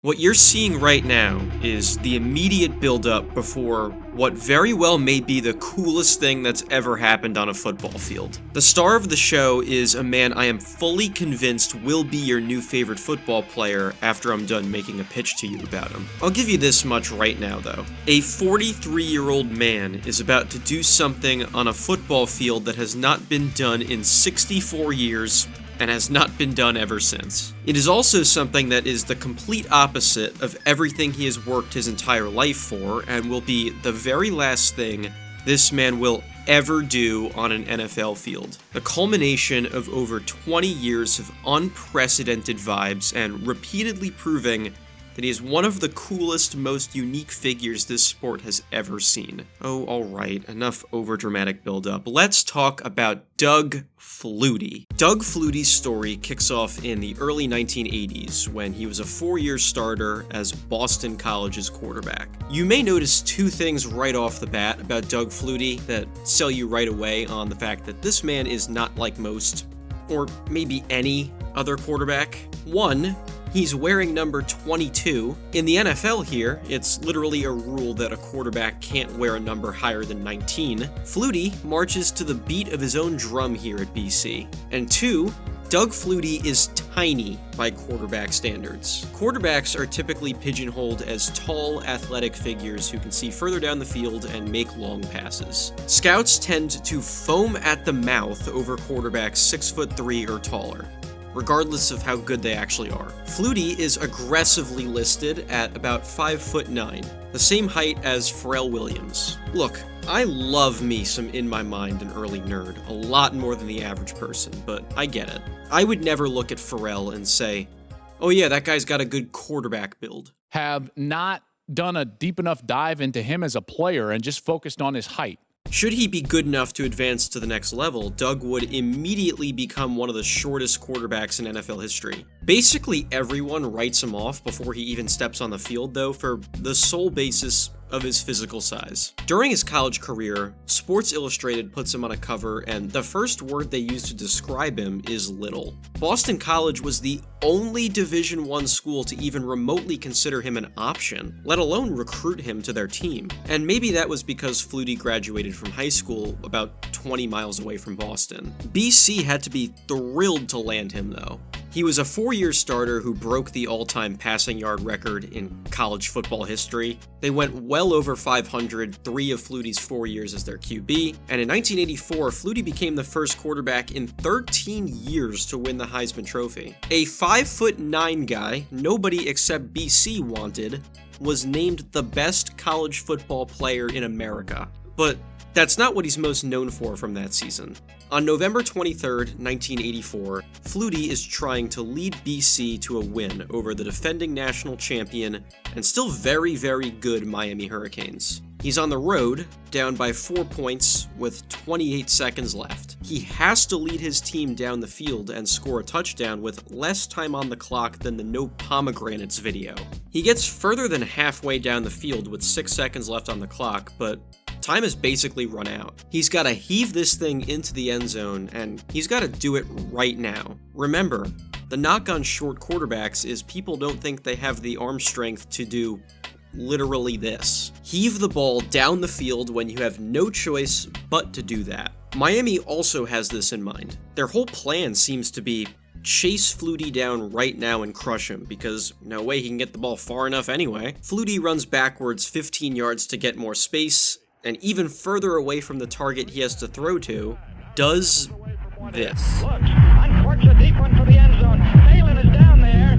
What you're seeing right now is the immediate build-up before what very well may be the coolest thing that's ever happened on a football field. The star of the show is a man I am fully convinced will be your new favorite football player after I'm done making a pitch to you about him. I'll give you this much right now, though. A 43-year-old man is about to do something on a football field that has not been done in 64 years and has not been done ever since. It is also something that is the complete opposite of everything he has worked his entire life for, and will be the very last thing this man will ever do on an NFL field. The culmination of over 20 years of unprecedented vibes and repeatedly proving that he is one of the coolest, most unique figures this sport has ever seen. Oh, alright, enough overdramatic build-up. Let's talk about Doug Flutie. Doug Flutie's story kicks off in the early 1980s when he was a 4-year starter as Boston College's quarterback. You may notice two things right off the bat about Doug Flutie that sell you right away on the fact that this man is not like most, or maybe any, other quarterback. One, he's wearing number 22. In the NFL here, it's literally a rule that a quarterback can't wear a number higher than 19. Flutie marches to the beat of his own drum here at BC. And two, Doug Flutie is tiny by quarterback standards. Quarterbacks are typically pigeonholed as tall, athletic figures who can see further down the field and make long passes. Scouts tend to foam at the mouth over quarterbacks 6'3" or taller, regardless of how good they actually are. Flutie is aggressively listed at about 5'9", the same height as Pharrell Williams. Look, I love me some in my mind an early nerd, a lot more than the average person, but I get it. I would never look at Pharrell and say, oh yeah, that guy's got a good quarterback build. Have not done a deep enough dive into him as a player and just focused on his height. Should he be good enough to advance to the next level, Doug would immediately become one of the shortest quarterbacks in NFL history. Basically everyone writes him off before he even steps on the field, though, for the sole basis of his physical size. During his college career, Sports Illustrated puts him on a cover, and the first word they use to describe him is little. Boston College was the only Division I school to even remotely consider him an option, let alone recruit him to their team. And maybe that was because Flutie graduated from high school about 20 miles away from Boston. BC had to be thrilled to land him, though. He was a 4-year starter who broke the all-time passing yard record in college football history. They went well over 500 3 of Flutie's 4 years as their QB, and in 1984, Flutie became the first quarterback in 13 years to win the Heisman Trophy. A 5'9" guy nobody except BC wanted was named the best college football player in America. But that's not what he's most known for from that season. On November 23rd, 1984, Flutie is trying to lead BC to a win over the defending national champion and still very, very good Miami Hurricanes. He's on the road, down by 4 points with 28 seconds left. He has to lead his team down the field and score a touchdown with less time on the clock than the No Pomegranates video. He gets further than halfway down the field with 6 seconds left on the clock, but time has basically run out. He's got to heave this thing into the end zone, and he's got to do it right now. Remember, the knock on short quarterbacks is people don't think they have the arm strength to do literally this. Heave the ball down the field when you have no choice but to do that. Miami also has this in mind. Their whole plan seems to be chase Flutie down right now and crush him, because no way he can get the ball far enough anyway. Flutie runs backwards 15 yards to get more space, and even further away from the target he has to throw to, does this. Look, unfortunate deep one for the end zone. Balin is down there.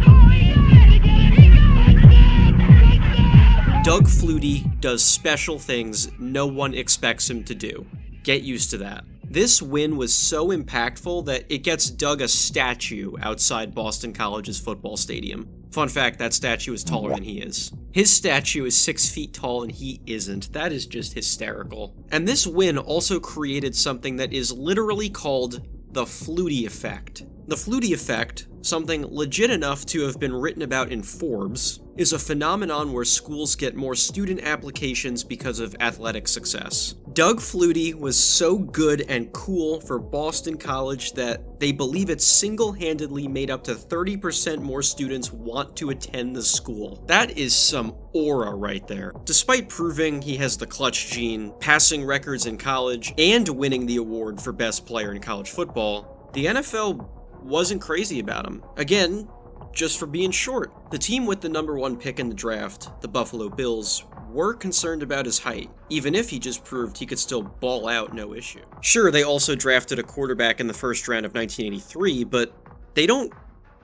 Doug Flutie does special things no one expects him to do. Get used to that. This win was so impactful that it gets Doug a statue outside Boston College's football stadium. Fun fact, that statue is taller than he is. His statue is 6 feet tall and he isn't. That is just hysterical. And this win also created something that is literally called the Flutie effect. The Flutie effect, something legit enough to have been written about in Forbes, is a phenomenon where schools get more student applications because of athletic success. Doug Flutie was so good and cool for Boston College that they believe it single-handedly made up to 30% more students want to attend the school. That is some aura right there. Despite proving he has the clutch gene, passing records in college, and winning the award for best player in college football, the NFL wasn't crazy about him. Again, just for being short. The team with the #1 pick in the draft, the Buffalo Bills, were concerned about his height, even if he just proved he could still ball out no issue. Sure, they also drafted a quarterback in the first round of 1983, but they don't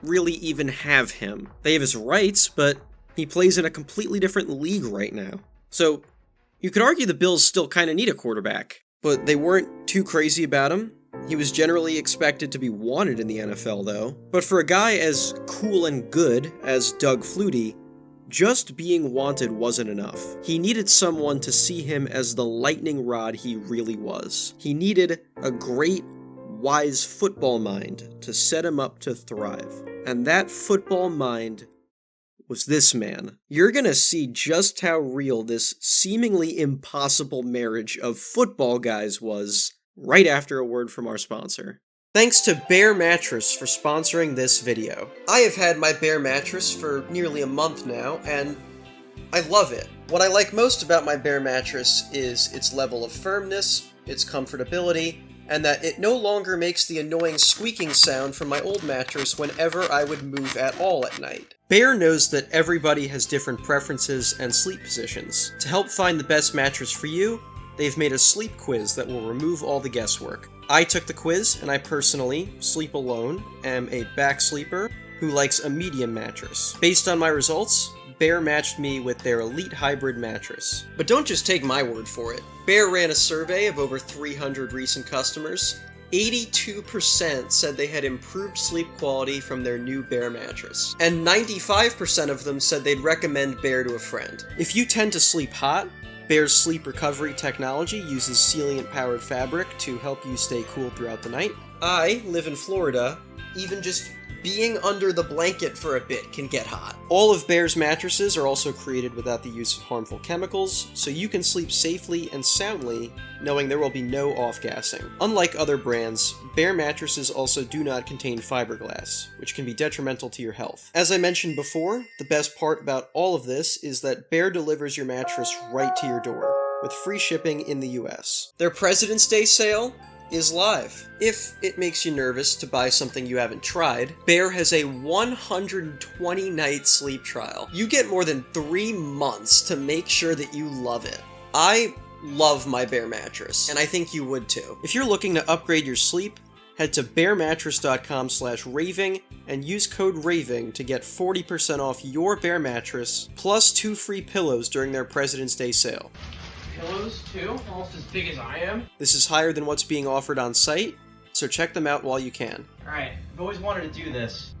really even have him. They have his rights, but he plays in a completely different league right now. So, you could argue the Bills still kind of need a quarterback, but they weren't too crazy about him. He was generally expected to be wanted in the NFL, though. But for a guy as cool and good as Doug Flutie, just being wanted wasn't enough. He needed someone to see him as the lightning rod he really was. He needed a great, wise football mind to set him up to thrive. And that football mind was this man. You're gonna see just how real this seemingly impossible marriage of football guys was right after a word from our sponsor. Thanks to Bear Mattress for sponsoring this video. I have had my Bear mattress for nearly a month now, and I love it. What I like most about my Bear mattress is its level of firmness, its comfortability, and that it no longer makes the annoying squeaking sound from my old mattress whenever I would move at all at night. Bear knows that everybody has different preferences and sleep positions. To help find the best mattress for you, they've made a sleep quiz that will remove all the guesswork. I took the quiz, and I personally, sleep alone, am a back sleeper who likes a medium mattress. Based on my results, Bear matched me with their Elite Hybrid mattress. But don't just take my word for it. Bear ran a survey of over 300 recent customers. 82% said they had improved sleep quality from their new Bear mattress. And 95% of them said they'd recommend Bear to a friend. If you tend to sleep hot, Bear's sleep recovery technology uses Sealant-powered fabric to help you stay cool throughout the night. I live in Florida. Even just being under the blanket for a bit can get hot. All of Bear's mattresses are also created without the use of harmful chemicals, so you can sleep safely and soundly, knowing there will be no off-gassing. Unlike other brands, Bear mattresses also do not contain fiberglass, which can be detrimental to your health. As I mentioned before, the best part about all of this is that Bear delivers your mattress right to your door, with free shipping in the US. Their President's Day sale is live. If it makes you nervous to buy something you haven't tried, Bear has a 120-night sleep trial. You get more than 3 months to make sure that you love it. I love my Bear mattress, and I think you would too. If you're looking to upgrade your sleep, head to bearmattress.com/raving and use code RAVING to get 40% off your Bear mattress, plus 2 free pillows during their President's Day sale. Pillows too, almost as big as I am. This is higher than what's being offered on site, so check them out while you can. Alright, I've always wanted to do this.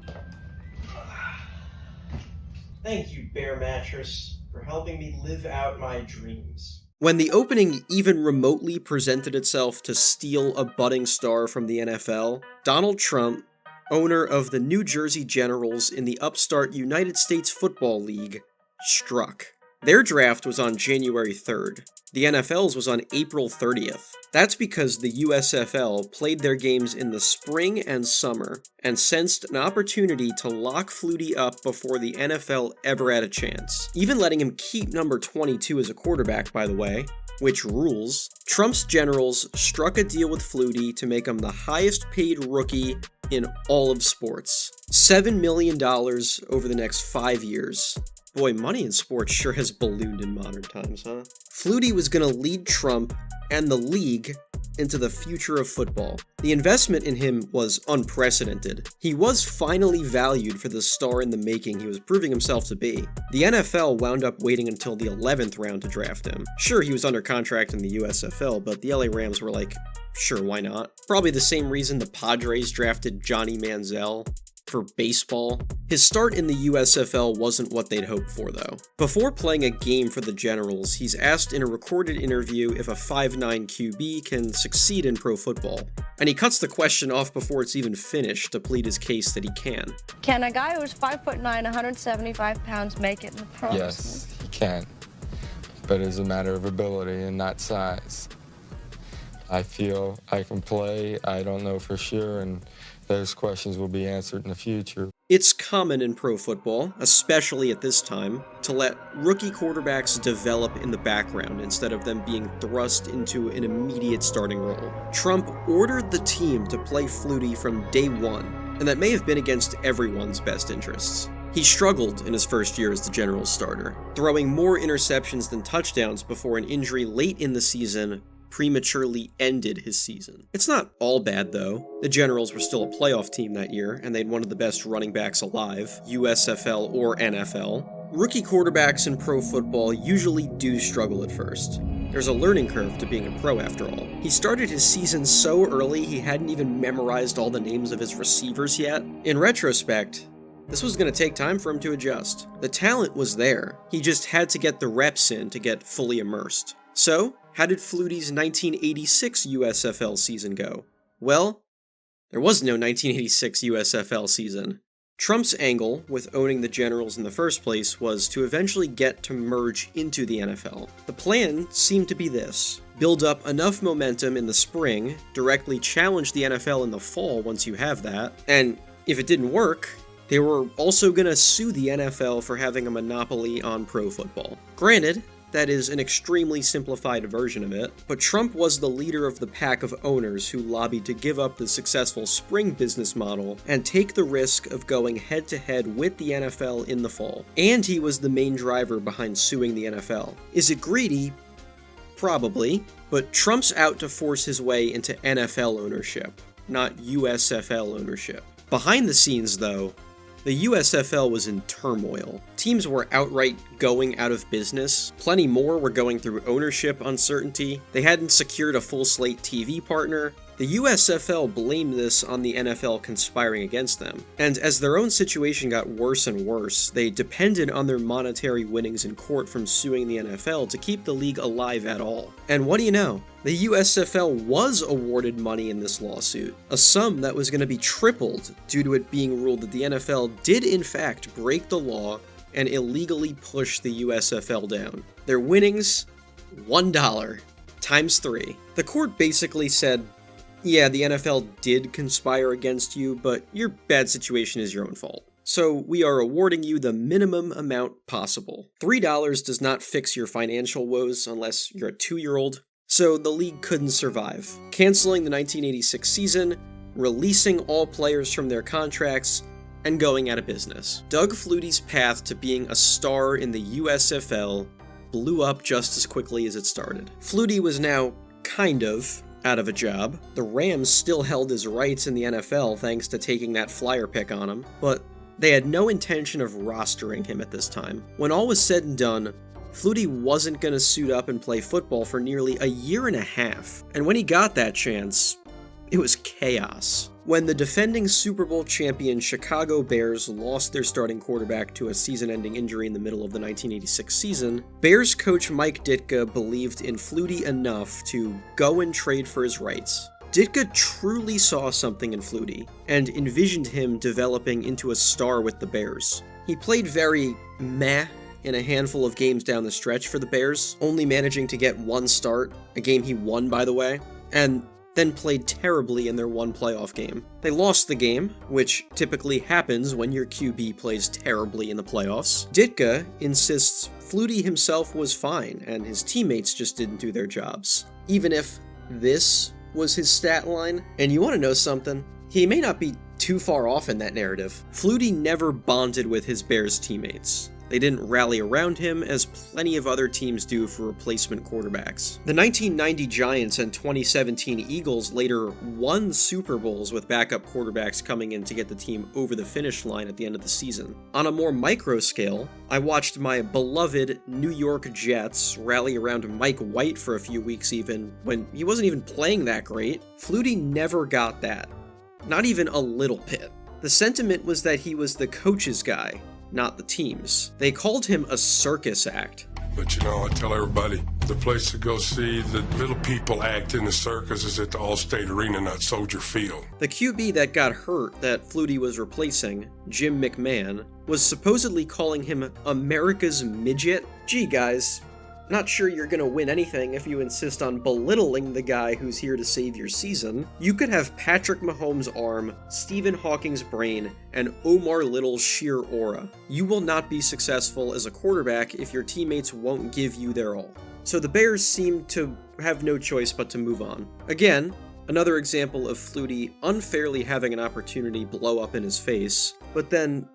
Thank you, Bear Mattress, for helping me live out my dreams. When the opening even remotely presented itself to steal a budding star from the NFL, Donald Trump, owner of the New Jersey Generals in the upstart United States Football League, struck. Their draft was on January 3rd. The NFL's was on April 30th. That's because the USFL played their games in the spring and summer, and sensed an opportunity to lock Flutie up before the NFL ever had a chance. Even letting him keep number 22 as a quarterback, by the way, which rules. Trump's Generals struck a deal with Flutie to make him the highest paid rookie in all of sports. $7 million over the next 5 years. Boy, money in sports sure has ballooned in modern times, huh? Flutie was going to lead Trump and the league into the future of football. The investment in him was unprecedented. He was finally valued for the star in the making he was proving himself to be. The NFL wound up waiting until the 11th round to draft him. Sure, he was under contract in the USFL, but the LA Rams were like, sure, why not? Probably the same reason the Padres drafted Johnny Manziel for baseball. His start in the USFL wasn't what they'd hoped for, though. Before playing a game for the Generals, he's asked in a recorded interview if a 5'9" QB can succeed in pro football. And he cuts the question off before it's even finished to plead his case that he can. Can a guy who's 5'9", 175 pounds make it in the pros? Yes, he can. But it's a matter of ability and not size. I feel I can play. I don't know for sure, and those questions will be answered in the future. It's common in pro football, especially at this time, to let rookie quarterbacks develop in the background instead of them being thrust into an immediate starting role. Trump ordered the team to play Flutie from day one, and that may have been against everyone's best interests. He struggled in his first year as the Generals starter, throwing more interceptions than touchdowns before an injury late in the season prematurely ended his season. It's not all bad though. The Generals were still a playoff team that year, and they'd one of the best running backs alive, USFL or NFL. Rookie quarterbacks in pro football usually do struggle at first. There's a learning curve to being a pro after all. He started his season so early he hadn't even memorized all the names of his receivers yet. In retrospect, this was going to take time for him to adjust. The talent was there. He just had to get the reps in to get fully immersed. So, how did Flutie's 1986 USFL season go? Well, there was no 1986 USFL season. Trump's angle with owning the Generals in the first place was to eventually get to merge into the NFL. The plan seemed to be this: build up enough momentum in the spring, directly challenge the NFL in the fall once you have that, and if it didn't work, they were also gonna sue the NFL for having a monopoly on pro football. Granted, that is an extremely simplified version of it, but Trump was the leader of the pack of owners who lobbied to give up the successful spring business model and take the risk of going head-to-head with the NFL in the fall. And he was the main driver behind suing the NFL. Is it greedy? Probably, but Trump's out to force his way into NFL ownership, not USFL ownership. Behind the scenes, though, the USFL was in turmoil. Teams were outright going out of business. Plenty more were going through ownership uncertainty. They hadn't secured a full slate TV partner. The USFL blamed this on the NFL conspiring against them. And as their own situation got worse and worse, they depended on their monetary winnings in court from suing the NFL to keep the league alive at all. And what do you know? The USFL was awarded money in this lawsuit, a sum that was going to be tripled due to it being ruled that the NFL did in fact break the law and illegally push the USFL down. Their winnings, $1 times 3. The court basically said, yeah, the NFL did conspire against you, but your bad situation is your own fault. So we are awarding you the minimum amount possible. $3 does not fix your financial woes unless you're a 2-year-old. So the league couldn't survive, canceling the 1986 season, releasing all players from their contracts, and going out of business. Doug Flutie's path to being a star in the USFL blew up just as quickly as it started. Flutie was now kind of out of a job. The Rams still held his rights in the NFL thanks to taking that flyer pick on him, but they had no intention of rostering him at this time. When all was said and done, Flutie wasn't going to suit up and play football for nearly a year and a half, and when he got that chance, it was chaos. When the defending Super Bowl champion Chicago Bears lost their starting quarterback to a season-ending injury in the middle of the 1986 season, Bears coach Mike Ditka believed in Flutie enough to go and trade for his rights. Ditka truly saw something in Flutie, and envisioned him developing into a star with the Bears. He played very meh in a handful of games down the stretch for the Bears, only managing to get one start, a game he won by the way, and then played terribly in their one playoff game. They lost the game, which typically happens when your QB plays terribly in the playoffs. Ditka insists Flutie himself was fine, and his teammates just didn't do their jobs. Even if this was his stat line, and you want to know something? He may not be too far off in that narrative. Flutie never bonded with his Bears teammates. They didn't rally around him as plenty of other teams do for replacement quarterbacks. The 1990 Giants and 2017 Eagles later won Super Bowls with backup quarterbacks coming in to get the team over the finish line at the end of the season. On a more micro scale, I watched my beloved New York Jets rally around Mike White for a few weeks even, when he wasn't even playing that great. Flutie never got that. Not even a little bit. The sentiment was that he was the coach's guy, not the team's. They called him a circus act. But you know, I tell everybody, the place to go see the little people act in the circus is at the Allstate Arena, not Soldier Field. The QB that got hurt that Flutie was replacing, Jim McMahon, was supposedly calling him America's midget. Gee guys, not sure you're gonna win anything if you insist on belittling the guy who's here to save your season. You could have Patrick Mahomes' arm, Stephen Hawking's brain, and Omar Little's sheer aura. You will not be successful as a quarterback if your teammates won't give you their all. So the Bears seem to have no choice but to move on. Again, another example of Flutie unfairly having an opportunity blow up in his face, but then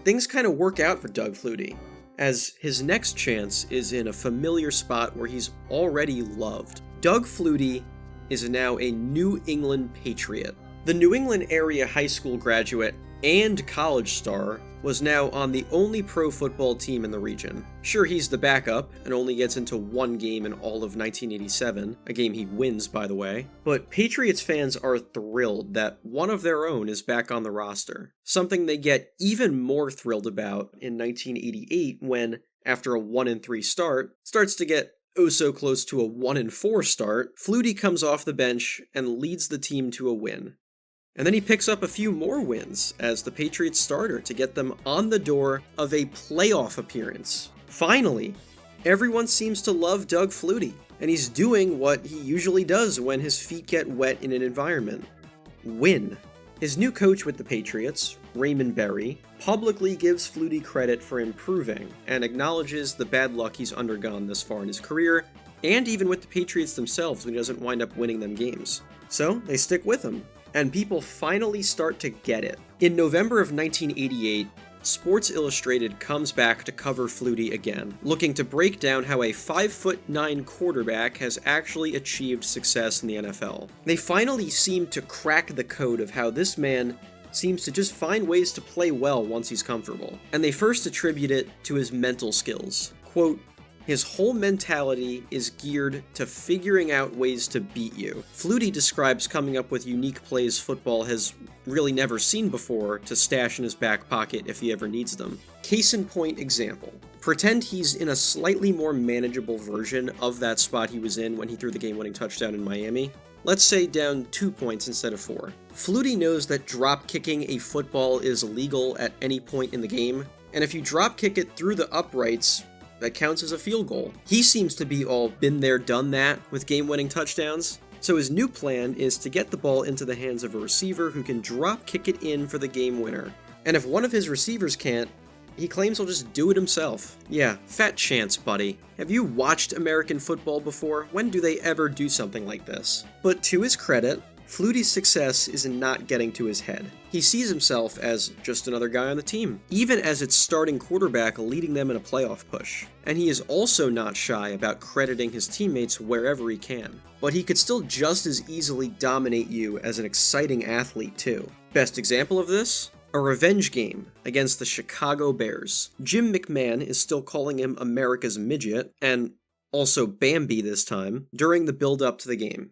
things kind of work out for Doug Flutie, as his next chance is in a familiar spot where he's already loved. Doug Flutie is now a New England Patriot. The New England area high school graduate and college star was now on the only pro football team in the region. Sure, he's the backup and only gets into one game in all of 1987, a game he wins, by the way, but Patriots fans are thrilled that one of their own is back on the roster, something they get even more thrilled about in 1988 when, after a 1-3 start, starts to get oh so close to a 1-4 start. Flutie comes off the bench and leads the team to a win. And then he picks up a few more wins as the Patriots starter to get them on the door of a playoff appearance. Finally, everyone seems to love Doug Flutie, and he's doing what he usually does when his feet get wet in an environment: win. His new coach with the Patriots, Raymond Berry, publicly gives Flutie credit for improving and acknowledges the bad luck he's undergone this far in his career, and even with the Patriots themselves when he doesn't wind up winning them games. So they stick with him, and people finally start to get it. In November of 1988, Sports Illustrated comes back to cover Flutie again, looking to break down how a 5'9" quarterback has actually achieved success in the NFL. They finally seem to crack the code of how this man seems to just find ways to play well once he's comfortable, and they first attribute it to his mental skills. Quote, "His whole mentality is geared to figuring out ways to beat you." Flutie describes coming up with unique plays football has really never seen before to stash in his back pocket if he ever needs them. Case in point example. Pretend he's in a slightly more manageable version of that spot he was in when he threw the game-winning touchdown in Miami. Let's say down 2 points instead of 4. Flutie knows that drop kicking a football is legal at any point in the game, and if you drop kick it through the uprights, that counts as a field goal. He seems to be all been there, done that with game-winning touchdowns. So his new plan is to get the ball into the hands of a receiver who can drop kick it in for the game winner. And if one of his receivers can't, he claims he'll just do it himself. Yeah, fat chance, buddy. Have you watched American football before? When do they ever do something like this? But to his credit, Flutie's success is in not getting to his head. He sees himself as just another guy on the team, even as its starting quarterback leading them in a playoff push. And he is also not shy about crediting his teammates wherever he can. But he could still just as easily dominate you as an exciting athlete too. Best example of this? A revenge game against the Chicago Bears. Jim McMahon is still calling him America's midget, and also Bambi this time, during the build-up to the game.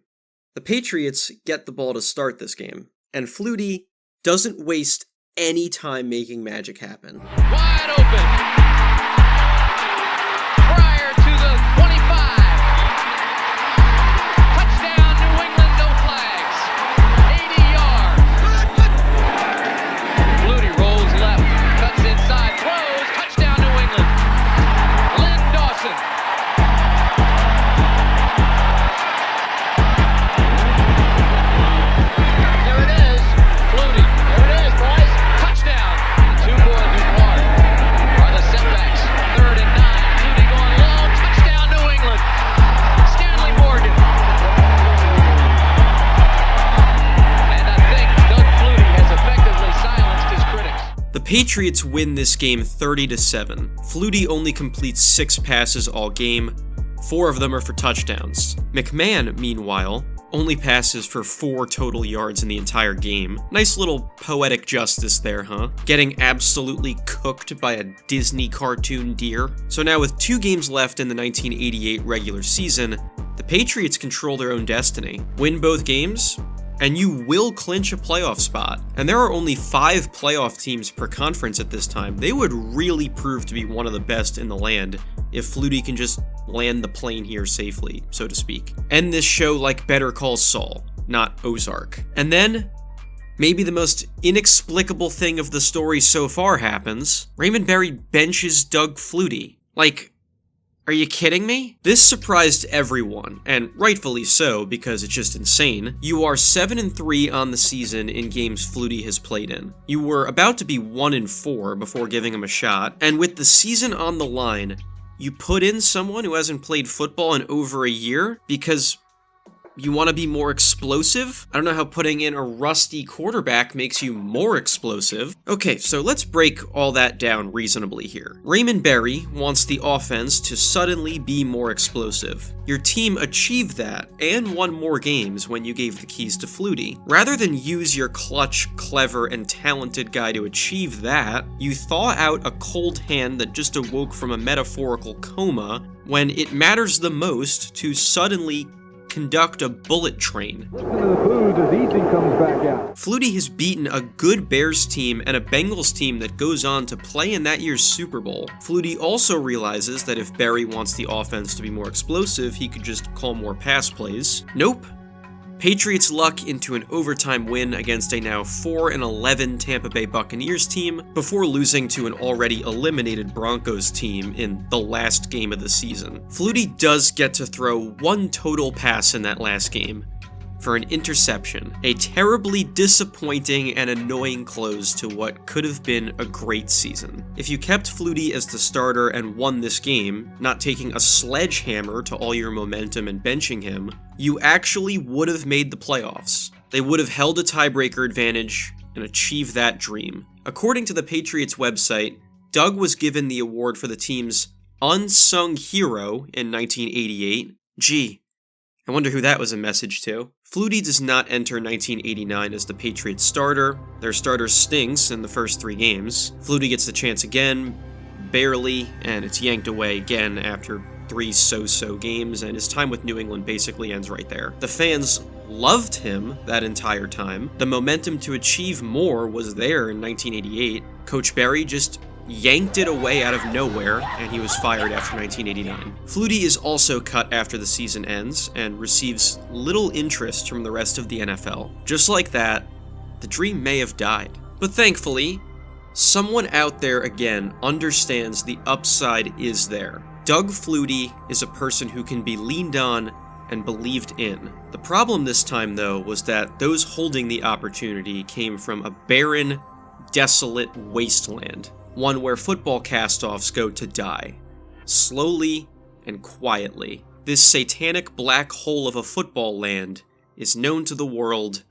The Patriots get the ball to start this game, and Flutie doesn't waste any time making magic happen. Wide open. Prior to the 25. Touchdown, New England, no flags. 80 yards. Flutie rolls left, cuts inside, throws, touchdown, New England. Lynn Dawson. The Patriots win this game 30-7. Flutie only completes 6 passes all game. 4 of them are for touchdowns. McMahon, meanwhile, only passes for 4 total yards in the entire game. Nice little poetic justice there, huh? Getting absolutely cooked by a Disney cartoon deer. So now with 2 games left in the 1988 regular season, the Patriots control their own destiny. Win both games, and you will clinch a playoff spot. And there are only 5 playoff teams per conference at this time. They would really prove to be one of the best in the land if Flutie can just land the plane here safely, so to speak. End this show like Better Call Saul, not Ozark. And then, maybe the most inexplicable thing of the story so far happens. Raymond Berry benches Doug Flutie. Like, Are you kidding me? This surprised everyone, and rightfully so, because it's just insane. You are 7-3 on the season in games Flutie has played in. You were about to be 1-4 before giving him a shot, and with the season on the line, you put in someone who hasn't played football in over a year because you want to be more explosive? I don't know how putting in a rusty quarterback makes you more explosive. Okay, so let's break all that down reasonably here. Raymond Berry wants the offense to suddenly be more explosive. Your team achieved that and won more games when you gave the keys to Flutie. Rather than use your clutch, clever, and talented guy to achieve that, you thaw out a cold hand that just awoke from a metaphorical coma when it matters the most to suddenly conduct a bullet train. Flutie has beaten a good Bears team and a Bengals team that goes on to play in that year's Super Bowl. Flutie also realizes that if Berry wants the offense to be more explosive, he could just call more pass plays. Nope. Patriots luck into an overtime win against a now 4-11 Tampa Bay Buccaneers team before losing to an already eliminated Broncos team in the last game of the season. Flutie does get to throw one total pass in that last game for an interception, a terribly disappointing and annoying close to what could have been a great season. If you kept Flutie as the starter and won this game, not taking a sledgehammer to all your momentum and benching him, you actually would have made the playoffs. They would have held a tiebreaker advantage and achieved that dream. According to the Patriots website, Doug was given the award for the team's unsung hero in 1988. Gee, I wonder who that was a message to. Flutie does not enter 1989 as the Patriots starter. Their starter stinks in the first 3 games. Flutie gets the chance again, barely, and it's yanked away again after 3 so-so games, and his time with New England basically ends right there. The fans loved him that entire time. The momentum to achieve more was there in 1988. Coach Berry just yanked it away out of nowhere, and he was fired after 1989. Flutie is also cut after the season ends and receives little interest from the rest of the NFL. Just like that, the dream may have died. But thankfully, someone out there again understands the upside is there. Doug Flutie is a person who can be leaned on and believed in. The problem this time, though, was that those holding the opportunity came from a barren, desolate wasteland. One where football cast-offs go to die. Slowly and quietly. This satanic black hole of a football land is known to the world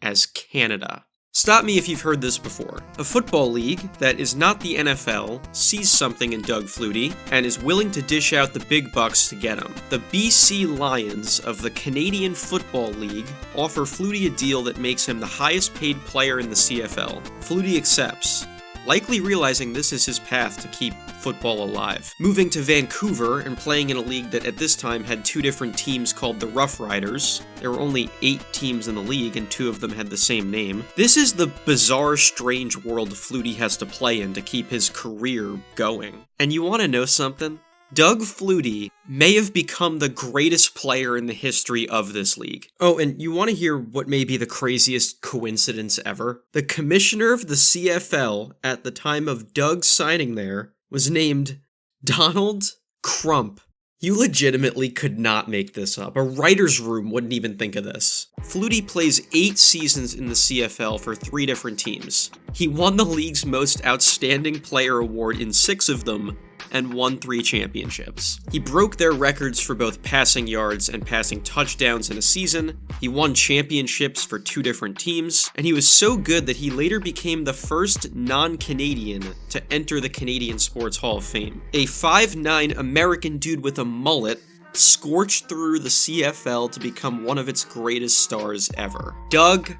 as Canada. Stop me if you've heard this before. A football league that is not the NFL sees something in Doug Flutie and is willing to dish out the big bucks to get him. The BC Lions of the Canadian Football League offer Flutie a deal that makes him the highest paid player in the CFL. Flutie accepts, likely realizing this is his path to keep football alive. Moving to Vancouver and playing in a league that at this time had 2 different teams called the Rough Riders. There were only 8 teams in the league and 2 of them had the same name. This is the bizarre, strange world Flutie has to play in to keep his career going. And you want to know something? Doug Flutie may have become the greatest player in the history of this league. Oh, and you want to hear what may be the craziest coincidence ever? The commissioner of the CFL at the time of Doug signing there was named Donald Crump. You legitimately could not make this up. A writer's room wouldn't even think of this. Flutie plays 8 seasons in the CFL for 3 different teams. He won the league's most outstanding player award in 6 of them, and won 3 championships. He broke their records for both passing yards and passing touchdowns in a season. He won championships for 2 different teams, and he was so good that he later became the first non-Canadian to enter the Canadian Sports Hall of Fame. A 5'9" American dude with a mullet scorched through the CFL to become one of its greatest stars ever. Doug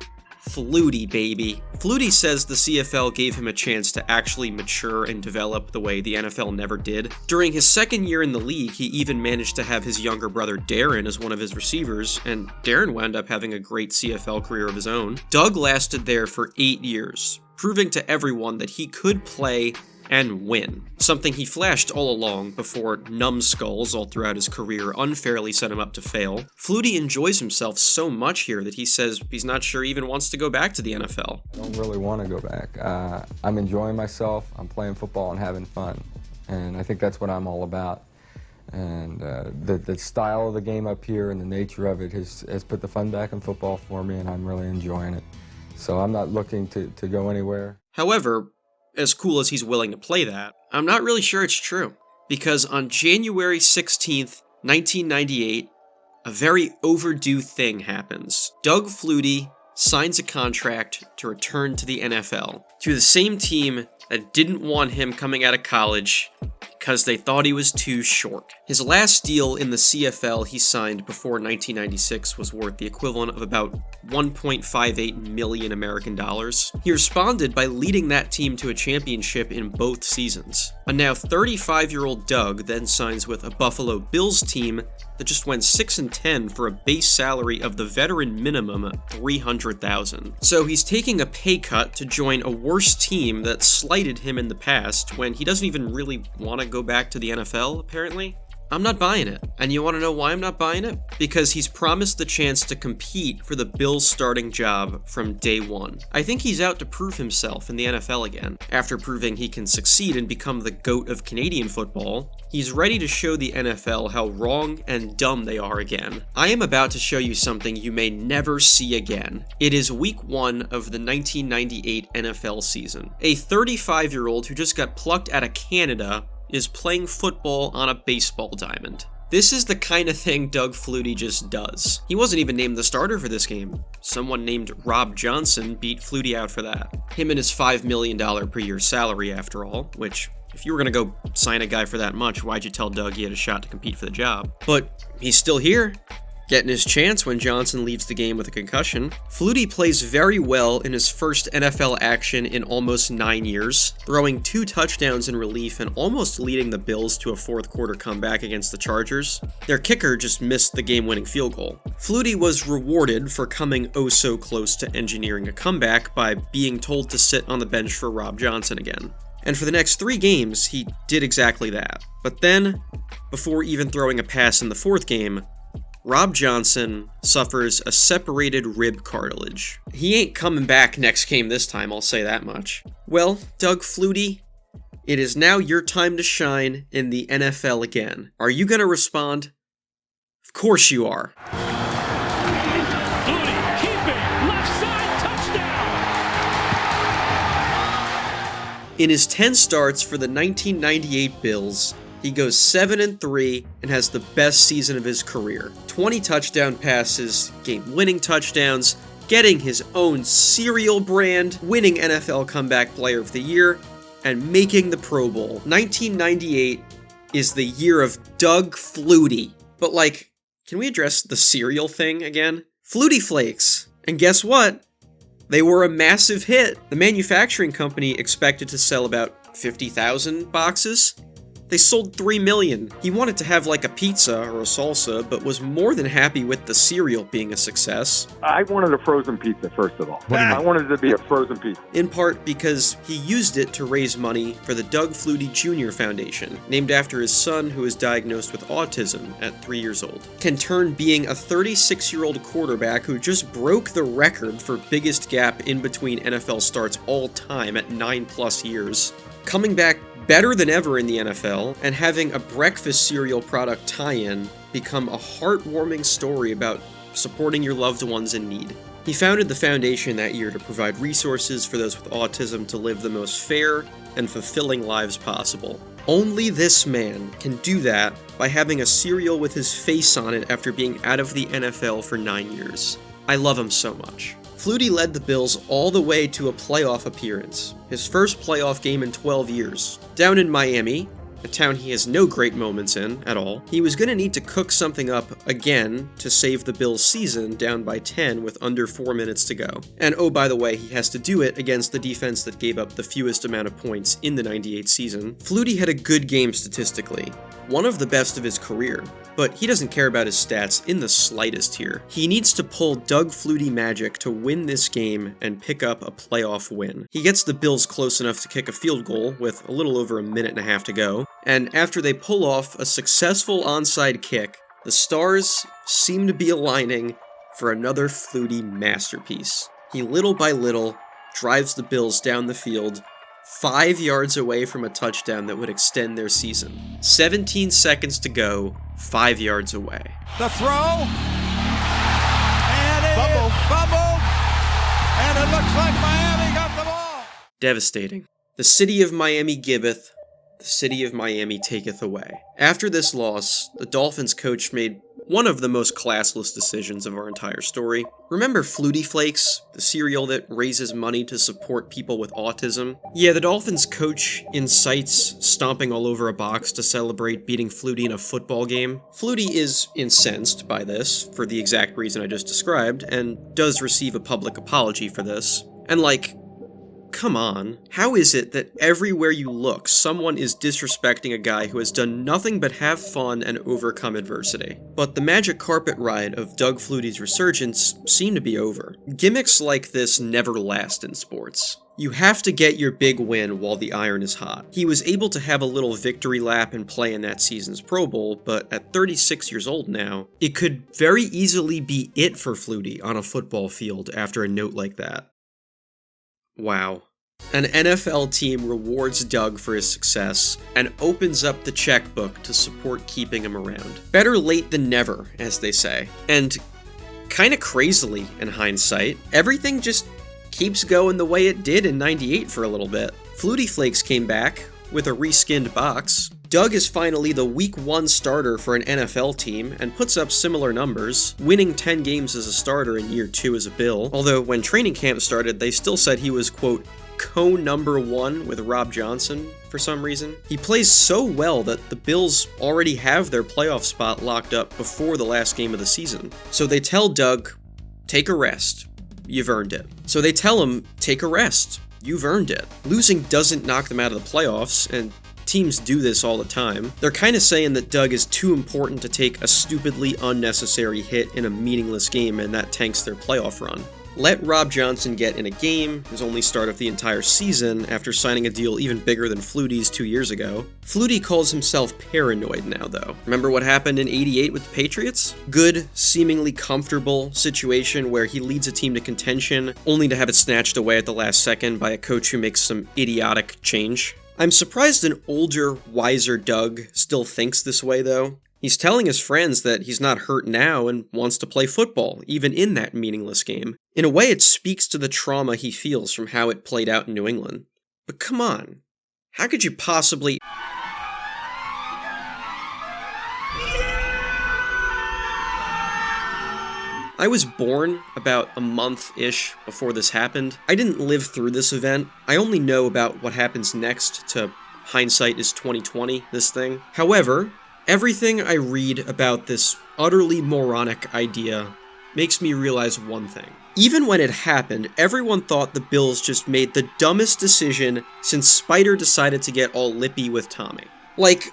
Flutie, baby. Flutie says the CFL gave him a chance to actually mature and develop the way the NFL never did. During his second year in the league, he even managed to have his younger brother Darren as one of his receivers, and Darren wound up having a great CFL career of his own. Doug lasted there for 8 years, proving to everyone that he could play and win, something he flashed all along before numbskulls all throughout his career unfairly set him up to fail. Flutie enjoys himself so much here that he says he's not sure he even wants to go back to the NFL. I don't really want to go back. I'm enjoying myself, I'm playing football and having fun, and I think that's what I'm all about. And the style of the game up here and the nature of it has put the fun back in football for me, and I'm really enjoying it. So I'm not looking to go anywhere. However, as cool as he's willing to play that, I'm not really sure it's true. Because on January 16th, 1998, a very overdue thing happens. Doug Flutie signs a contract to return to the NFL, to the same team that didn't want him coming out of college because they thought he was too short. His last deal in the CFL he signed before 1996 was worth the equivalent of about 1.58 million American dollars. He responded by leading that team to a championship in both seasons. A now 35-year-old Doug then signs with a Buffalo Bills team that just went 6-10 for a base salary of the veteran minimum at $300,000. So he's taking a pay cut to join a worse team that slighted him in the past when he doesn't even really want to go back to the NFL, apparently. I'm not buying it. And you want to know why I'm not buying it? Because he's promised the chance to compete for the Bills' starting job from day one. I think he's out to prove himself in the NFL again. After proving he can succeed and become the GOAT of Canadian football, he's ready to show the NFL how wrong and dumb they are again. I am about to show you something you may never see again. It is week 1 of the 1998 NFL season. A 35-year-old who just got plucked out of Canada is playing football on a baseball diamond. This is the kind of thing Doug Flutie just does. He wasn't even named the starter for this game. Someone named Rob Johnson beat Flutie out for that. Him and his $5 million per year salary, after all, which, if you were gonna go sign a guy for that much, why'd you tell Doug he had a shot to compete for the job? But he's still here, getting his chance when Johnson leaves the game with a concussion. Flutie plays very well in his first NFL action in almost 9 years, throwing 2 touchdowns in relief and almost leading the Bills to a fourth quarter comeback against the Chargers. Their kicker just missed the game-winning field goal. Flutie was rewarded for coming oh so close to engineering a comeback by being told to sit on the bench for Rob Johnson again. And for the next 3 games, he did exactly that. But then, before even throwing a pass in the 4th game, Rob Johnson suffers a separated rib cartilage. He ain't coming back next game this time, I'll say that much. Well, Doug Flutie, it is now your time to shine in the NFL again. Are you gonna respond? Of course you are. Flutie, keeping, left side, touchdown! In his 10 starts for the 1998 Bills, he goes 7-3 and has the best season of his career. 20 touchdown passes, game-winning touchdowns, getting his own cereal brand, winning NFL Comeback Player of the Year, and making the Pro Bowl. 1998 is the year of Doug Flutie. But can we address the cereal thing again? Flutie Flakes. And guess what? They were a massive hit. The manufacturing company expected to sell about 50,000 boxes. They sold 3 million. He wanted to have a pizza or a salsa, but was more than happy with the cereal being a success. I wanted a frozen pizza, first of all. I wanted it to be a frozen pizza. In part because he used it to raise money for the Doug Flutie Jr. Foundation, named after his son who was diagnosed with autism at 3 years old. Can turn being a 36-year-old quarterback who just broke the record for biggest gap in between NFL starts all time at 9+ years. Coming back better than ever in the NFL, and having a breakfast cereal product tie-in become a heartwarming story about supporting your loved ones in need. He founded the foundation that year to provide resources for those with autism to live the most fair and fulfilling lives possible. Only this man can do that by having a cereal with his face on it after being out of the NFL for 9 years. I love him so much. Flutie led the Bills all the way to a playoff appearance, his first playoff game in 12 years. Down in Miami, a town he has no great moments in at all, he was going to need to cook something up again to save the Bills' season down by 10 with under 4 minutes to go. And oh, by the way, he has to do it against the defense that gave up the fewest amount of points in the 98 season. Flutie had a good game statistically, one of the best of his career. But he doesn't care about his stats in the slightest here. He needs to pull Doug Flutie magic to win this game and pick up a playoff win. He gets the Bills close enough to kick a field goal with a little over a minute and a half to go, and after they pull off a successful onside kick, the stars seem to be aligning for another Flutie masterpiece. He little by little drives the Bills down the field 5 yards away from a touchdown that would extend their season. 17 seconds to go, 5 yards away. The throw, and it is fumbled, and it looks like Miami got the ball. Devastating. The city of Miami giveth, the city of Miami taketh away. After this loss, the Dolphins coach made one of the most classless decisions of our entire story. Remember Flutie Flakes, the cereal that raises money to support people with autism? Yeah, the Dolphins coach incites stomping all over a box to celebrate beating Flutie in a football game. Flutie is incensed by this, for the exact reason I just described, and does receive a public apology for this. And like, come on. How is it that everywhere you look, someone is disrespecting a guy who has done nothing but have fun and overcome adversity? But the magic carpet ride of Doug Flutie's resurgence seemed to be over. Gimmicks like this never last in sports. You have to get your big win while the iron is hot. He was able to have a little victory lap and play in that season's Pro Bowl, but at 36 years old now, it could very easily be it for Flutie on a football field after a note like that. Wow. An NFL team rewards Doug for his success and opens up the checkbook to support keeping him around. Better late than never, as they say. And kinda crazily, in hindsight, everything just keeps going the way it did in '98 for a little bit. Flutie Flakes came back with a reskinned box. Doug is finally the Week 1 starter for an NFL team and puts up similar numbers, winning 10 games as a starter in year 2 as a Bill, although when training camp started, they still said he was, quote, co-number 1 with Rob Johnson for some reason. He plays so well that the Bills already have their playoff spot locked up before the last game of the season. So they tell Doug, take a rest. You've earned it. So they tell him, take a rest. You've earned it. Losing doesn't knock them out of the playoffs, and teams do this all the time. They're kind of saying that Doug is too important to take a stupidly unnecessary hit in a meaningless game, and that tanks their playoff run. Let Rob Johnson get in a game, his only start of the entire season, after signing a deal even bigger than Flutie's 2 years ago. Flutie calls himself paranoid now, though. Remember what happened in '88 with the Patriots? Good, seemingly comfortable situation where he leads a team to contention, only to have it snatched away at the last second by a coach who makes some idiotic change. I'm surprised an older, wiser Doug still thinks this way, though. He's telling his friends that he's not hurt now and wants to play football, even in that meaningless game. In a way, it speaks to the trauma he feels from how it played out in New England. But come on, how could you possibly... I was born about a month-ish before this happened. I didn't live through this event. I only know about what happens next to hindsight is 2020, this thing. However, everything I read about this utterly moronic idea makes me realize one thing. Even when it happened, everyone thought the Bills just made the dumbest decision since Spider decided to get all lippy with Tommy. Like,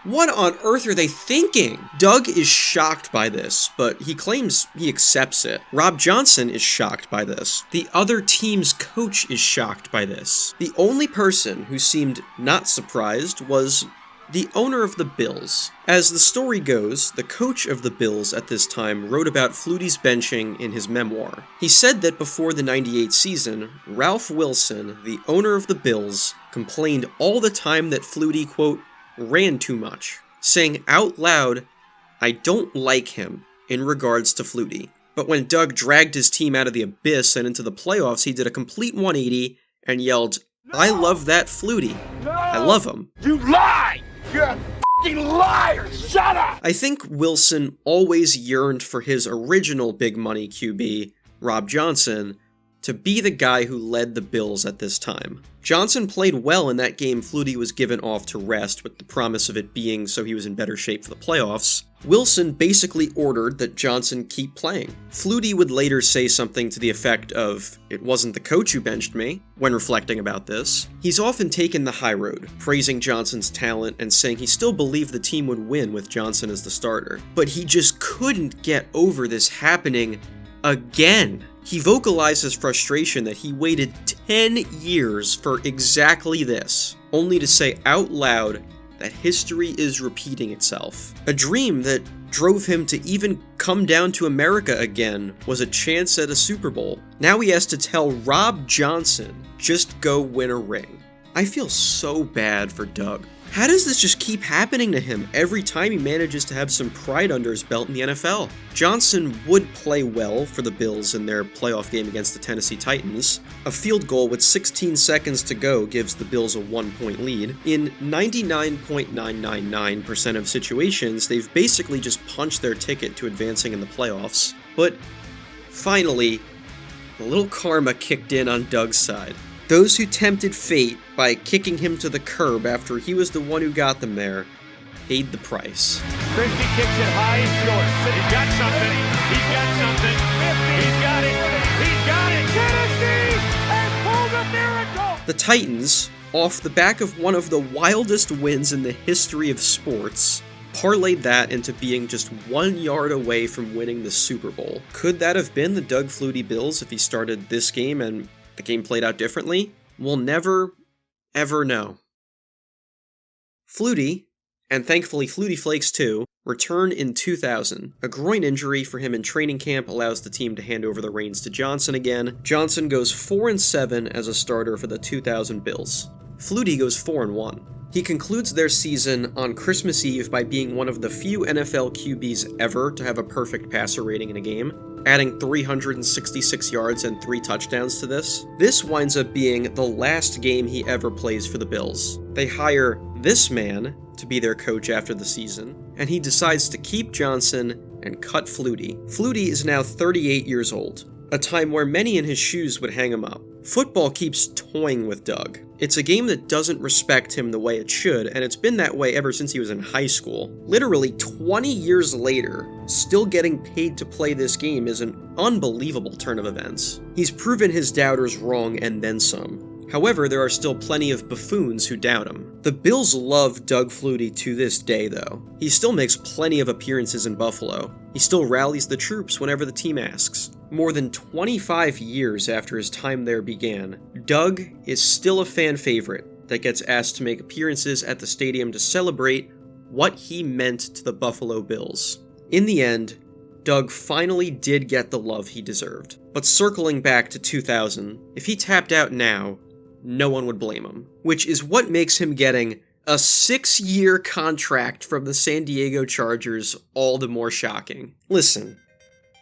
what on earth are they thinking? Doug is shocked by this, but he claims he accepts it. Rob Johnson is shocked by this. The other team's coach is shocked by this. The only person who seemed not surprised was the owner of the Bills. As the story goes, the coach of the Bills at this time wrote about Flutie's benching in his memoir. He said that before the '98 season, Ralph Wilson, the owner of the Bills, complained all the time that Flutie, quote, ran too much, saying out loud, I don't like him, in regards to Flutie. But when Doug dragged his team out of the abyss and into the playoffs, he did a complete 180 and yelled, I love that Flutie. I love him. You lie! You're a f***ing liar! Shut up! I think Wilson always yearned for his original big money QB, Rob Johnson, to be the guy who led the Bills at this time. Johnson played well in that game Flutie was given off to rest with the promise of it being so he was in better shape for the playoffs. Wilson basically ordered that Johnson keep playing. Flutie would later say something to the effect of, it wasn't the coach who benched me, when reflecting about this. He's often taken the high road, praising Johnson's talent and saying he still believed the team would win with Johnson as the starter. But he just couldn't get over this happening again. He vocalized his frustration that he waited 10 years for exactly this, only to say out loud that history is repeating itself. A dream that drove him to even come down to America again was a chance at a Super Bowl. Now he has to tell Rob Johnson, just go win a ring. I feel so bad for Doug. How does this just keep happening to him every time he manages to have some pride under his belt in the NFL? Johnson would play well for the Bills in their playoff game against the Tennessee Titans. A field goal with 16 seconds to go gives the Bills a 1-point lead. In 99.999% of situations, they've basically just punched their ticket to advancing in the playoffs. But finally, a little karma kicked in on Doug's side. Those who tempted fate by kicking him to the curb after he was the one who got them there paid the price. Christie kicks it high and short. He's got something. He's got something. He's got it. He's got it. Tennessee has pulled a miracle. The Titans, off the back of one of the wildest wins in the history of sports, parlayed that into being just 1 yard away from winning the Super Bowl. Could that have been the Doug Flutie Bills if he started this game and the game played out differently? We'll never, ever know. Flutie, and thankfully Flutie Flakes too, returned in 2000. A groin injury for him in training camp allows the team to hand over the reins to Johnson again. Johnson goes 4-7 as a starter for the 2000 Bills. Flutie goes 4-1. He concludes their season on Christmas Eve by being one of the few NFL QBs ever to have a perfect passer rating in a game, adding 366 yards and 3 touchdowns to this. This winds up being the last game he ever plays for the Bills. They hire this man to be their coach after the season, and he decides to keep Johnson and cut Flutie. Flutie is now 38 years old, a time where many in his shoes would hang him up. Football keeps toying with Doug. It's a game that doesn't respect him the way it should, and it's been that way ever since he was in high school. Literally 20 years later, still getting paid to play this game is an unbelievable turn of events. He's proven his doubters wrong and then some. However, there are still plenty of buffoons who doubt him. The Bills love Doug Flutie to this day, though. He still makes plenty of appearances in Buffalo. He still rallies the troops whenever the team asks. More than 25 years after his time there began, Doug is still a fan favorite that gets asked to make appearances at the stadium to celebrate what he meant to the Buffalo Bills. In the end, Doug finally did get the love he deserved. But circling back to 2000, if he tapped out now, no one would blame him, which is what makes him getting a 6-year contract from the San Diego Chargers all the more shocking. Listen,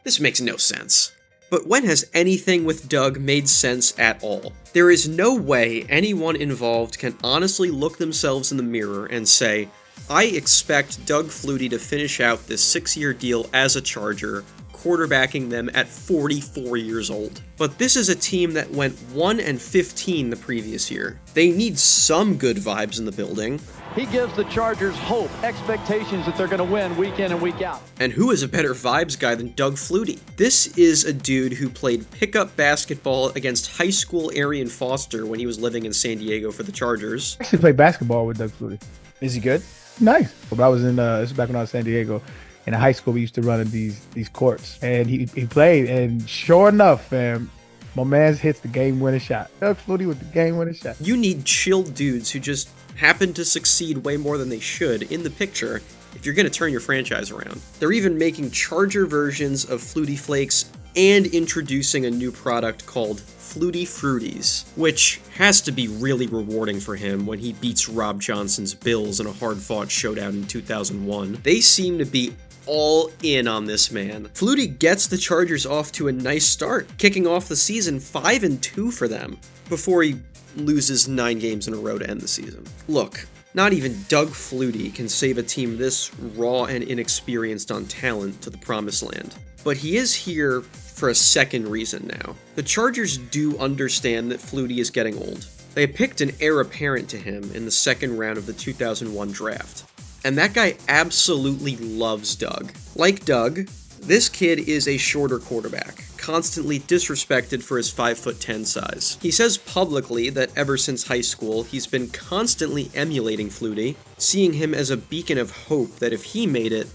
this makes no sense. But when has anything with Doug made sense at all? There is no way anyone involved can honestly look themselves in the mirror and say, I expect Doug Flutie to finish out this 6-year deal as a Charger, quarterbacking them at 44 years old. But this is a team that went 1-15 the previous year. They need some good vibes in the building. He gives the Chargers hope, expectations that they're going to win week in and week out. And who is a better vibes guy than Doug Flutie? This is a dude who played pickup basketball against high school Arian Foster when he was living in San Diego for the Chargers. I actually played basketball with Doug Flutie. Is he good? Nice. But I was in, this is back when I was in San Diego. In high school, we used to run in these courts. And he played, and sure enough, fam, my man hits the game-winning shot. Doug Flutie with the game-winning shot. You need chilled dudes who just happen to succeed way more than they should in the picture if you're going to turn your franchise around. They're even making Charger versions of Flutie Flakes and introducing a new product called Flutie Fruities, which has to be really rewarding for him when he beats Rob Johnson's Bills in a hard-fought showdown in 2001. They seem to be all in on this man. Flutie gets the Chargers off to a nice start, kicking off the season 5-2 for them, before he loses 9 games in a row to end the season. Look, not even Doug Flutie can save a team this raw and inexperienced on talent to the promised land. But he is here for a second reason now. The Chargers do understand that Flutie is getting old. They picked an heir apparent to him in the second round of the 2001 draft. And that guy absolutely loves Doug. Like Doug, this kid is a shorter quarterback, constantly disrespected for his 5'10" size. He says publicly that ever since high school, he's been constantly emulating Flutie, seeing him as a beacon of hope that if he made it,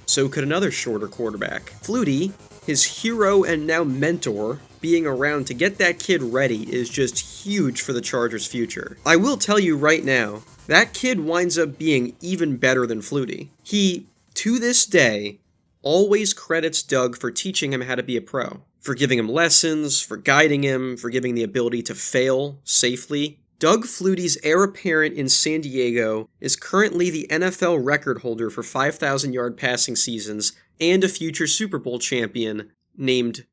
so could another shorter quarterback. Flutie, his hero and now mentor, being around to get that kid ready is just huge for the Chargers' future. I will tell you right now, that kid winds up being even better than Flutie. He, to this day, always credits Doug for teaching him how to be a pro, for giving him lessons, for guiding him, for giving the ability to fail safely, Doug Flutie's heir apparent in San Diego is currently the NFL record holder for 5,000-yard passing seasons and a future Super Bowl champion named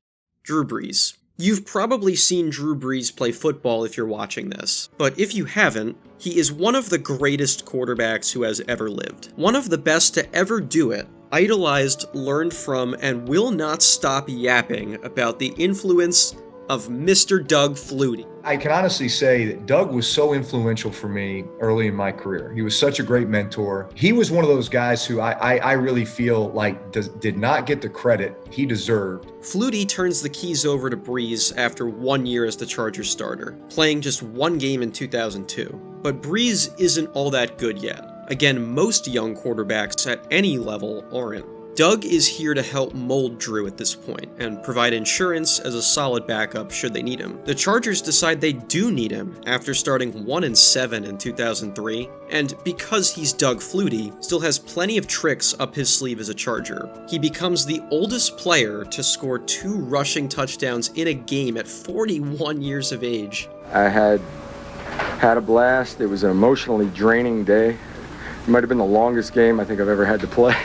Drew Brees. You've probably seen Drew Brees play football if you're watching this, but if you haven't, he is one of the greatest quarterbacks who has ever lived. One of the best to ever do it, idolized, learned from, and will not stop yapping about the influence of Mr. Doug Flutie. I can honestly say that Doug was so influential for me early in my career. He was such a great mentor. He was one of those guys who I really feel like did not get the credit he deserved. Flutie turns the keys over to Brees after 1 year as the Chargers starter, playing just one game in 2002. But Brees isn't all that good yet. Again, most young quarterbacks at any level aren't. Doug is here to help mold Drew at this point, and provide insurance as a solid backup should they need him. The Chargers decide they do need him after starting 1-7 in 2003, and because he's Doug Flutie, still has plenty of tricks up his sleeve as a Charger. He becomes the oldest player to score 2 rushing touchdowns in a game at 41 years of age. I had a blast. It was an emotionally draining day. It might have been the longest game I think I've ever had to play.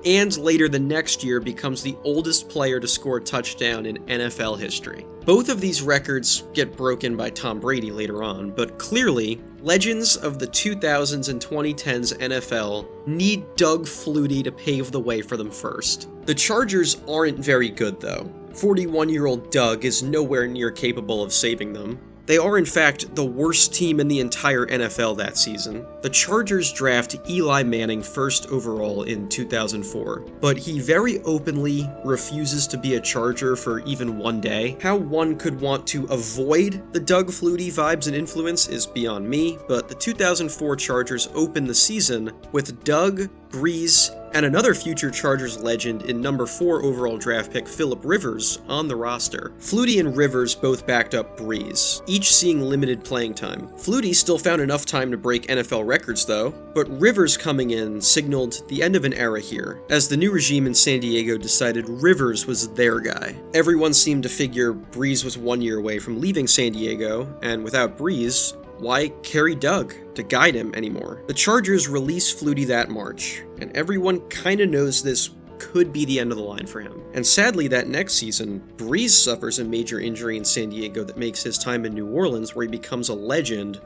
And later the next year becomes the oldest player to score a touchdown in NFL history. Both of these records get broken by Tom Brady later on, but clearly, legends of the 2000s and 2010s NFL need Doug Flutie to pave the way for them first. The Chargers aren't very good though. 41-year-old Doug is nowhere near capable of saving them. They are, in fact, the worst team in the entire NFL that season. The Chargers draft Eli Manning first overall in 2004, but he very openly refuses to be a Charger for even one day. How one could want to avoid the Doug Flutie vibes and influence is beyond me, but the 2004 Chargers open the season with Doug, Brees, and another future Chargers legend in number 4 overall draft pick Phillip Rivers on the roster. Flutie and Rivers both backed up Brees, each seeing limited playing time. Flutie still found enough time to break NFL records though, but Rivers coming in signaled the end of an era here, as the new regime in San Diego decided Rivers was their guy. Everyone seemed to figure Brees was 1 year away from leaving San Diego, and without Brees, why carry Doug to guide him anymore? The Chargers release Flutie that March, and everyone kinda knows this could be the end of the line for him. And sadly, that next season, Brees suffers a major injury in San Diego that makes his time in New Orleans, where he becomes a legend,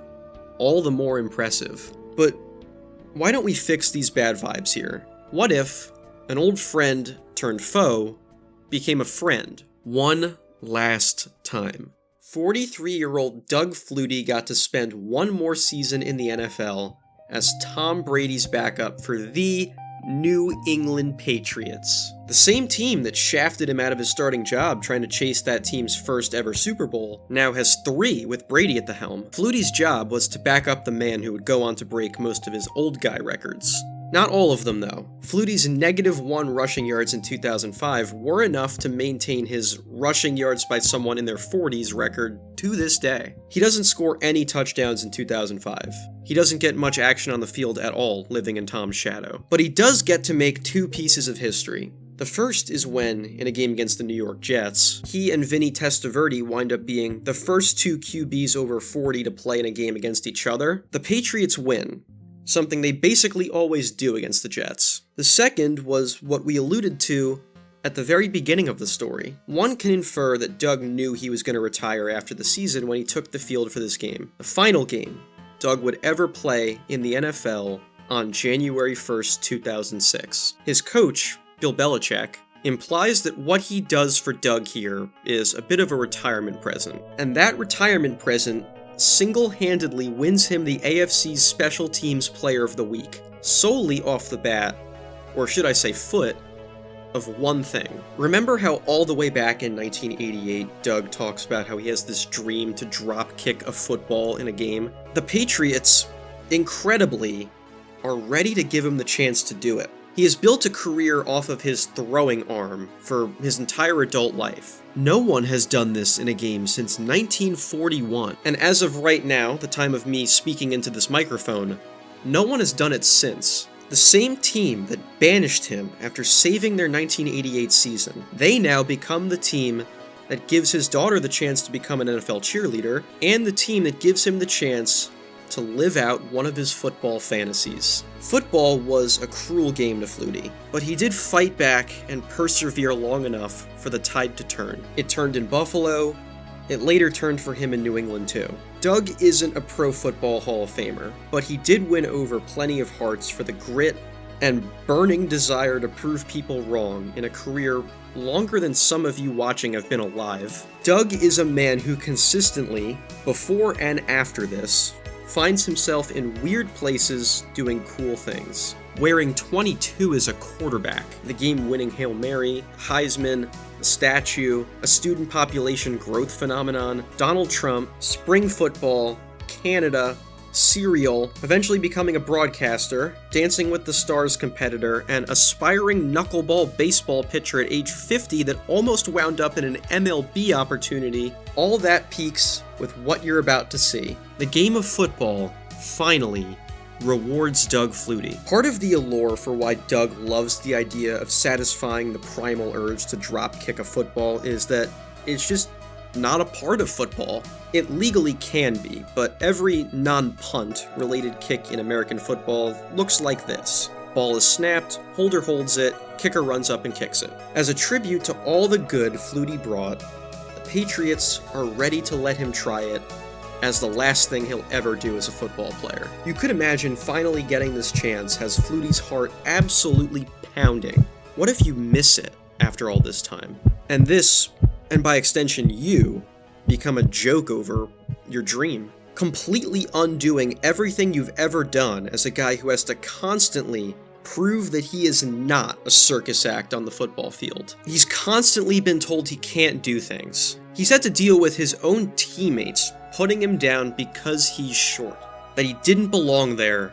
all the more impressive. But why don't we fix these bad vibes here? What if an old friend turned foe became a friend one last time? 43-year-old Doug Flutie got to spend one more season in the NFL as Tom Brady's backup for the New England Patriots. The same team that shafted him out of his starting job trying to chase that team's first ever Super Bowl now has 3 with Brady at the helm. Flutie's job was to back up the man who would go on to break most of his old guy records. Not all of them, though. Flutie's -1 rushing yards in 2005 were enough to maintain his rushing yards by someone in their 40s record to this day. He doesn't score any touchdowns in 2005. He doesn't get much action on the field at all, living in Tom's shadow. But he does get to make 2 pieces of history. The first is when, in a game against the New York Jets, he and Vinny Testaverde wind up being the first 2 QBs over 40 to play in a game against each other. The Patriots win, something they basically always do against the Jets. The second was what we alluded to at the very beginning of the story. One can infer that Doug knew he was going to retire after the season when he took the field for this game, the final game Doug would ever play in the NFL on January 1st, 2006. His coach, Bill Belichick, implies that what he does for Doug here is a bit of a retirement present, and that retirement present single-handedly wins him the AFC's Special Teams Player of the Week, solely off the bat, or should I say foot, of one thing. Remember how all the way back in 1988, Doug talks about how he has this dream to drop kick a football in a game? The Patriots, incredibly, are ready to give him the chance to do it. He has built a career off of his throwing arm for his entire adult life. No one has done this in a game since 1941, and as of right now, the time of me speaking into this microphone, no one has done it since. The same team that banished him after saving their 1988 season, they now become the team that gives his daughter the chance to become an NFL cheerleader, and the team that gives him the chance to live out one of his football fantasies. Football was a cruel game to Flutie, but he did fight back and persevere long enough for the tide to turn. It turned in Buffalo. It later turned for him in New England too. Doug isn't a Pro Football Hall of Famer, but he did win over plenty of hearts for the grit and burning desire to prove people wrong in a career longer than some of you watching have been alive. Doug is a man who consistently, before and after this, finds himself in weird places doing cool things. Wearing 22 as a quarterback, the game-winning Hail Mary, Heisman, the statue, a student population growth phenomenon, Donald Trump, spring football, Canada, cereal, eventually becoming a broadcaster, Dancing with the Stars competitor, and aspiring knuckleball baseball pitcher at age 50 that almost wound up in an MLB opportunity. All that peaks with what you're about to see. The game of football, finally, rewards Doug Flutie. Part of the allure for why Doug loves the idea of satisfying the primal urge to drop kick a football is that it's just not a part of football. It legally can be, but every non-punt related kick in American football looks like this. Ball is snapped, holder holds it, kicker runs up and kicks it. As a tribute to all the good Flutie brought, the Patriots are ready to let him try it as the last thing he'll ever do as a football player. You could imagine finally getting this chance has Flutie's heart absolutely pounding. What if you miss it after all this time? And this, and by extension you, become a joke over your dream, completely undoing everything you've ever done as a guy who has to constantly prove that he is not a circus act on the football field. He's constantly been told he can't do things. He's had to deal with his own teammates putting him down because he's short, that he didn't belong there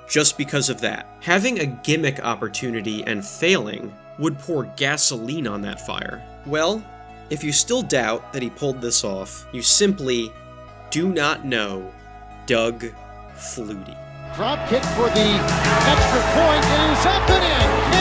just because of that. Having a gimmick opportunity and failing would pour gasoline on that fire. Well, if you still doubt that he pulled this off, you simply do not know Doug Flutie. Drop kick for the extra point. It is up and in.